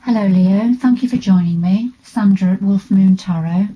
Hello Leo, thank you for joining me, Sandra at Wolf Moon Tarot.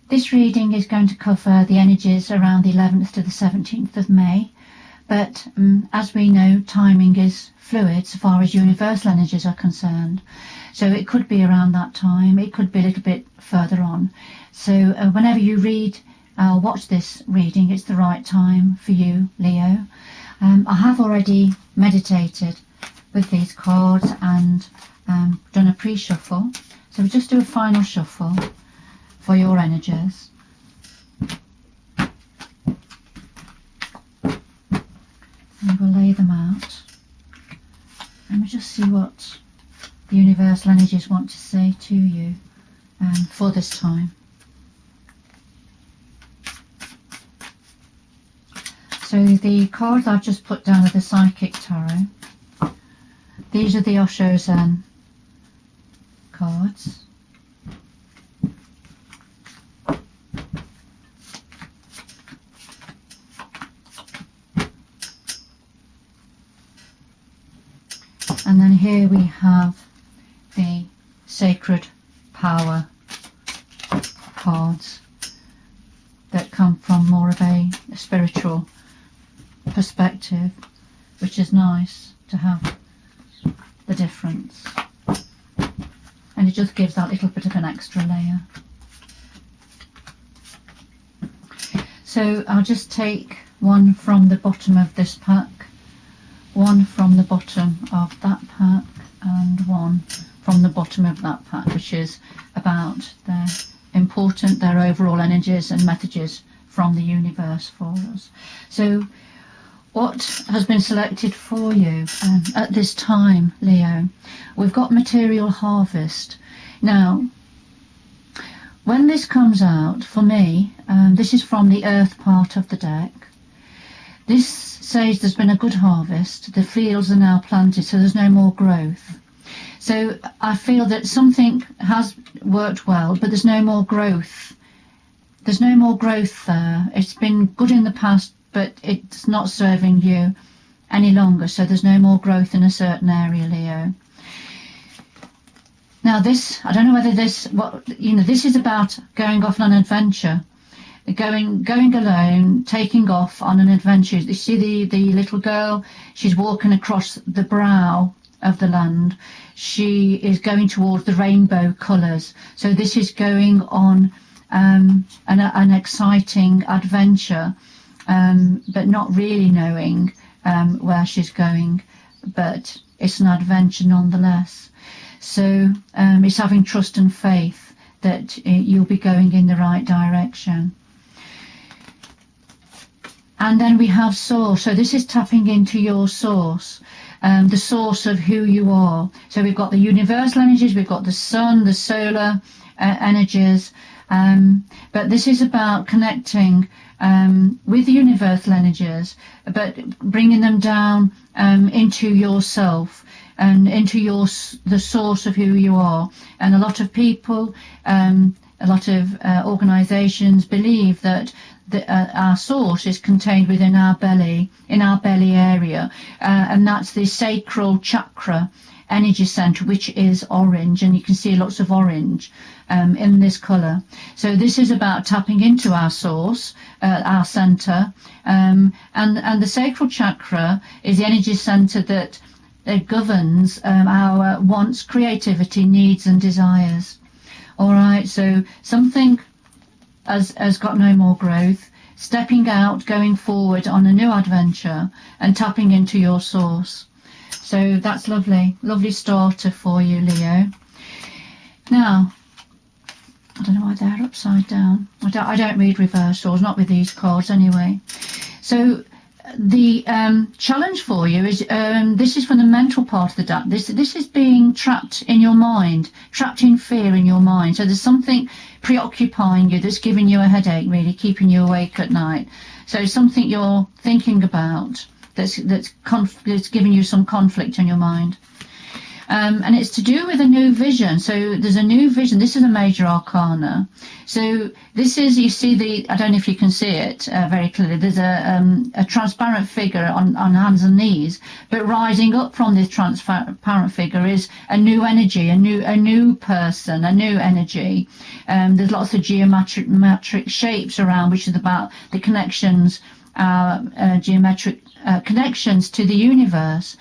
This reading is going to cover the energies around the 11th to the 17th of May, but as we know, timing is fluid so far as universal energies are concerned. So it could be around that time, it could be a little bit further on. So whenever you read or watch this reading, it's the right time for you, Leo. I have already meditated with these cards and done a pre-shuffle, so we'll just do a final shuffle for your energies. And we'll lay them out and we'll just see what the universal energies want to say to you for this time. So the cards I've just put down are the Psychic Tarot. These are the Osho Zen cards. And then here we have the Sacred Power cards that come from more of a spiritual perspective, which is nice to have the difference, and it just gives that little bit of an extra layer. So I'll just take one from the bottom of this pack, one from the bottom of that pack, and one from the bottom of that pack, which is about their overall energies and messages from the universe for us. So what has been selected for you at this time, Leo? We've got material harvest. Now, when this comes out, for me, this is from the earth part of the deck. This says there's been a good harvest. The fields are now planted, so there's no more growth. So I feel that something has worked well, but there's no more growth. There's no more growth there. It's been good in the past, but it's not serving you any longer, so there's no more growth in a certain area, Leo. Now this, I don't know whether this is about going off on an adventure, going alone, taking off on an adventure. You see the little girl, she's walking across the brow of the land. She is going towards the rainbow colours. So this is going on an exciting adventure, but not really knowing where she's going, but it's an adventure nonetheless. So it's having trust and faith that you'll be going in the right direction. And then we have source. So this is tapping into your source, the source of who you are. So we've got the universal energies, we've got the sun, the solar energies, but this is about connecting with the universal energies, but bringing them down into yourself and into the source of who you are. And a lot of people, a lot of organizations believe that our source is contained within our belly, in our belly area, and that's the sacral chakra energy center, which is orange, and you can see lots of orange in this color. So this is about tapping into our source, our center, and the sacral chakra is the energy center that governs our wants, creativity, needs and desires. All right, so something has got no more growth, stepping out, going forward on a new adventure and tapping into your source. So that's lovely starter for you, Leo. Now, I don't know why they're upside down. I don't read reversals, not with these cards anyway. So the challenge for you is, this is from the mental part of the deck. This is being trapped in your mind, trapped in fear in your mind. So there's something preoccupying you that's giving you a headache, really, keeping you awake at night. So something you're thinking about that's giving you some conflict in your mind. And it's to do with a new vision. So there's a new vision. This is a major arcana. So this is, you see I don't know if you can see it very clearly. There's a transparent figure on hands and knees, but rising up from this transparent figure is a new energy, a new person, a new energy. There's lots of geometric shapes around, which is about the connections, geometric connections to the universe.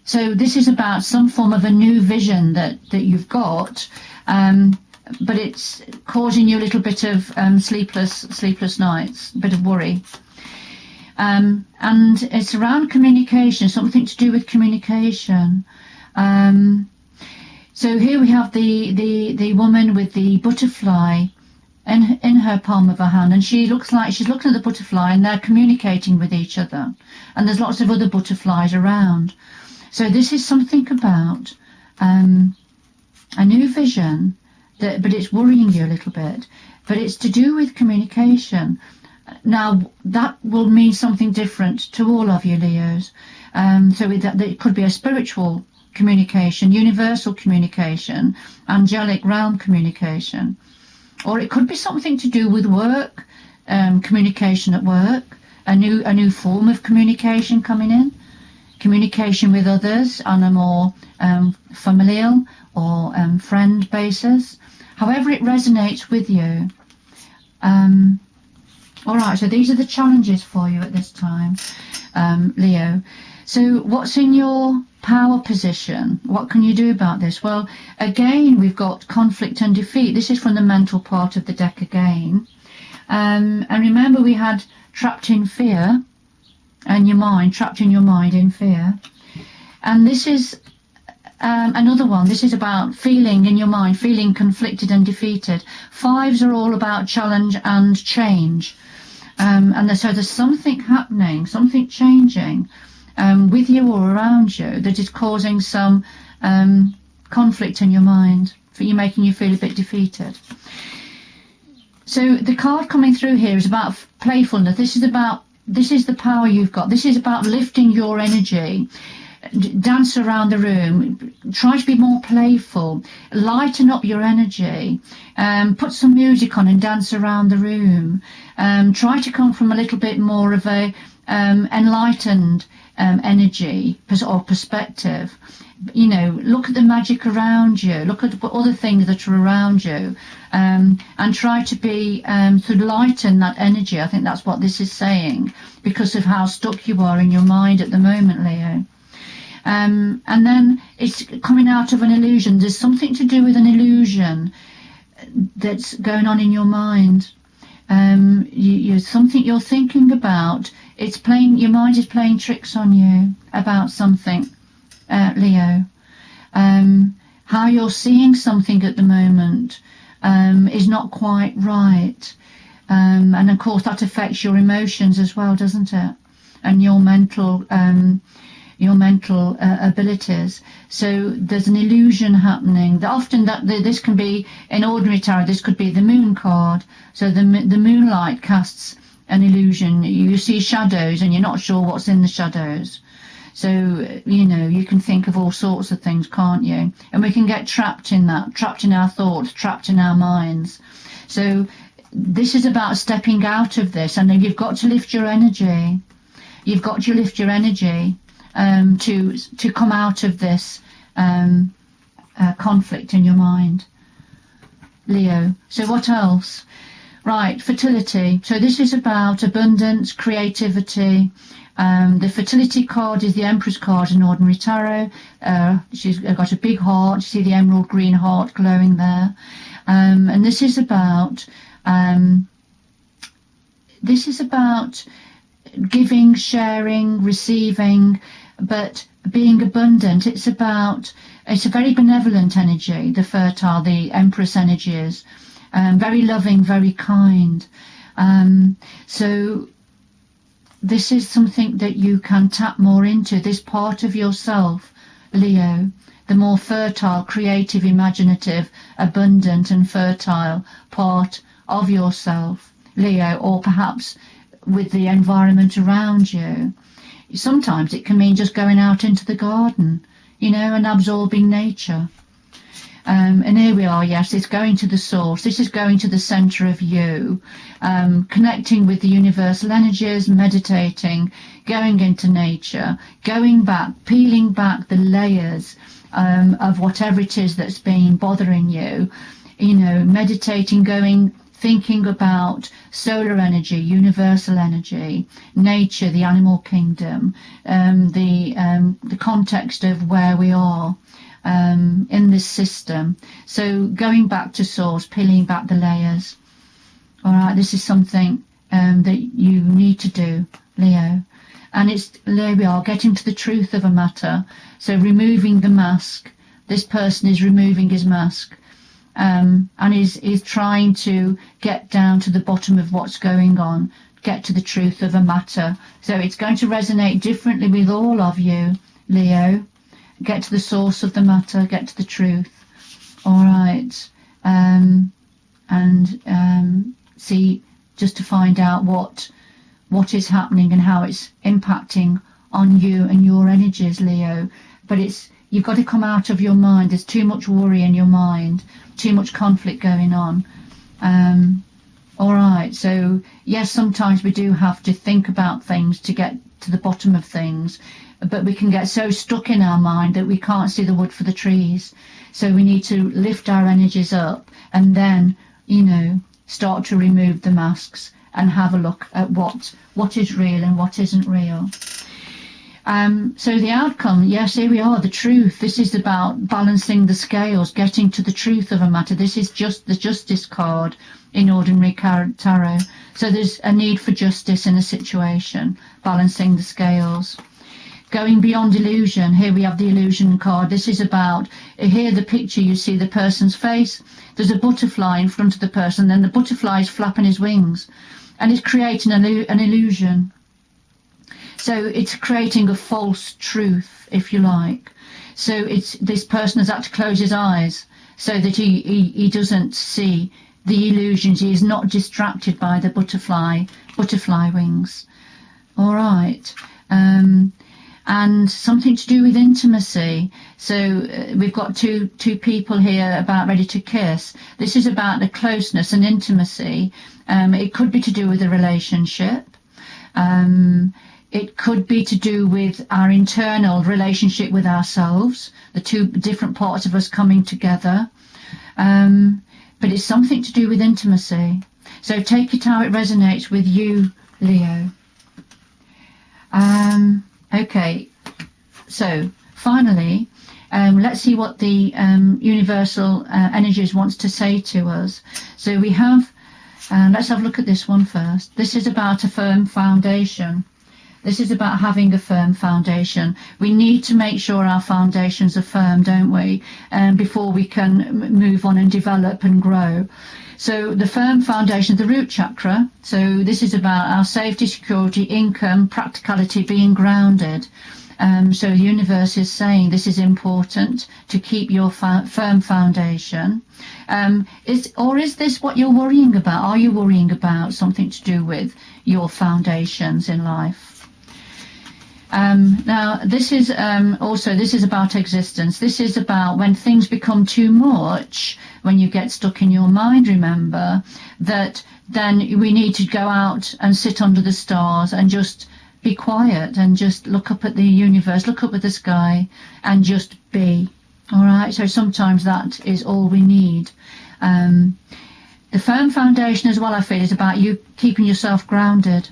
So this is about some form of a new vision that you've got, but it's causing you a little bit of sleepless nights, a bit of worry. And it's around communication, something to do with communication. So here we have the woman with the butterfly in her palm of her hand, and she looks like she's looking at the butterfly, and they're communicating with each other. And there's lots of other butterflies around. So this is something about a new vision, but it's worrying you a little bit. But it's to do with communication. Now, that will mean something different to all of you, Leos. So it could be a spiritual communication, universal communication, angelic realm communication. Or it could be something to do with work, communication at work, a new form of communication coming in, communication with others on a more familial or friend basis, however it resonates with you. All right, so these are the challenges for you at this time, Leo. So what's in your power position? What can you do about this? Well, again, we've got conflict and defeat. This is from the mental part of the deck again. And remember, we had trapped in fear and your mind, trapped in your mind in fear. And this is another one. This is about feeling in your mind, feeling conflicted and defeated. Fives are all about challenge and change. So there's something happening, something changing with you or around you that is causing some conflict in your mind, for you, making you feel a bit defeated. So the card coming through here is about playfulness. This is the power you've got. This is about lifting your energy. Dance around the room. Try to be more playful. Lighten up your energy. Put some music on and dance around the room. Try to come from a little bit more of a enlightened energy or perspective. You know, look at the magic around you. Look at other things that are around you, and try to be to lighten that energy. I think that's what this is saying, because of how stuck you are in your mind at the moment, Leo. And then it's coming out of an illusion. There's something to do with an illusion that's going on in your mind. Something you're thinking about. Your mind is playing tricks on you about something, Leo. How you're seeing something at the moment is not quite right. And of course that affects your emotions as well, doesn't it? And your mental abilities. So there's an illusion happening. Often this can be, in ordinary tarot, this could be the moon card. So the moonlight casts an illusion. You see shadows and you're not sure what's in the shadows. So, you can think of all sorts of things, can't you? And we can get trapped in that, trapped in our thoughts, trapped in our minds. So this is about stepping out of this, and then you've got to lift your energy. You've got to lift your energy to come out of this conflict in your mind, Leo. So what else? Right, fertility. So this is about abundance, creativity. The fertility card is the Empress card in ordinary tarot. She's got a big heart. You see the emerald green heart glowing there. And this is about giving, sharing, receiving, but being abundant. It's a very benevolent energy, the fertile, the Empress energy is. Very loving, very kind. So this is something that you can tap more into, this part of yourself, Leo, the more fertile, creative, imaginative, abundant and fertile part of yourself, Leo, or perhaps with the environment around you. Sometimes it can mean just going out into the garden, you know, and absorbing nature. And here we are, yes, it's going to the source. This is going to the center of you, connecting with the universal energies, meditating, going into nature, going back, peeling back the layers of whatever it is that's been bothering you, you know, meditating, going, thinking about solar energy, universal energy, nature, the animal kingdom, the context of where we are in this system. So going back to source, peeling back the layers. All right, this is something that you need to do, Leo. And it's, there we are, getting to the truth of a matter. So removing the mask. This person is removing his mask. And is trying to get down to the bottom of what's going on, get to the truth of a matter. So it's going to resonate differently with all of you, Leo. Get to the source of the matter, get to the truth. All right. See, just to find out what is happening and how it's impacting on you and your energies, Leo. But you've got to come out of your mind. There's too much worry in your mind, too much conflict going on. All right, so yes, sometimes we do have to think about things to get to the bottom of things, but we can get so stuck in our mind that we can't see the wood for the trees. So we need to lift our energies up and then, you know, start to remove the masks and have a look at what is real and what isn't real. So the outcome, yes, here we are, the truth. This is about balancing the scales, getting to the truth of a matter. This is just the justice card in ordinary tarot. So there's a need for justice in a situation, balancing the scales. Going beyond illusion, here we have the illusion card. This is about, here the picture, you see the person's face. There's a butterfly in front of the person, then the butterfly is flapping his wings. And it's creating an illusion. So it's creating a false truth, if you like. So this person has had to close his eyes so that he doesn't see the illusions. He is not distracted by the butterfly wings. All right. And something to do with intimacy. So we've got two people here about ready to kiss. This is about the closeness and intimacy. It could be to do with a relationship. It could be to do with our internal relationship with ourselves, the two different parts of us coming together. But it's something to do with intimacy. So take it how it resonates with you, Leo. Okay, so finally, let's see what the universal energies wants to say to us. So we have, let's have a look at this one first. This is about a firm foundation. This is about having a firm foundation. We need to make sure our foundations are firm, don't we? Before we can move on and develop and grow. So the firm foundation, the root chakra. So this is about our safety, security, income, practicality, being grounded. So the universe is saying this is important to keep your firm foundation. Is this what you're worrying about? Are you worrying about something to do with your foundations in life? Now this is this is about existence. This is about when things become too much, when you get stuck in your mind, remember that then we need to go out and sit under the stars and just be quiet and just look up at the universe, look up at the sky and just be. All right, so sometimes that is all we need. The firm foundation as well, I feel, is about you keeping yourself grounded.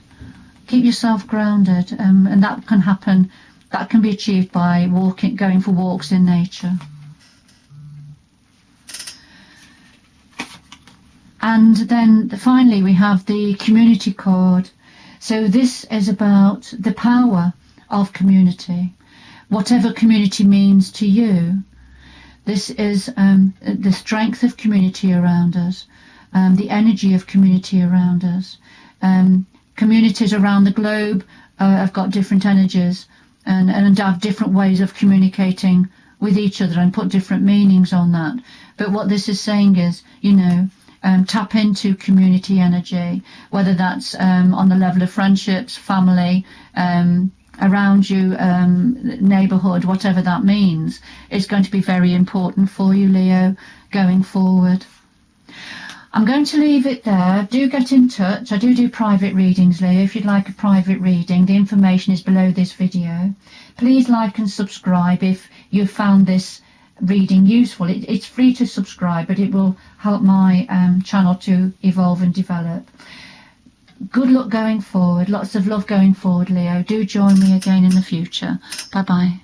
Keep yourself grounded, and that can happen. That can be achieved by going for walks in nature. And then finally we have the community card. So this is about the power of community, whatever community means to you. This is the strength of community around us, the energy of community around us. Communities around the globe have got different energies and have different ways of communicating with each other and put different meanings on that. But what this is saying is, you know, tap into community energy, whether that's on the level of friendships, family, around you, neighbourhood, whatever that means, is going to be very important for you, Leo, going forward. I'm going to leave it there. Do get in touch. I do private readings, Leo. If you'd like a private reading, the information is below this video. Please like and subscribe if you found this reading useful. It's free to subscribe, but it will help my channel to evolve and develop. Good luck going forward. Lots of love going forward, Leo. Do join me again in the future. Bye-bye.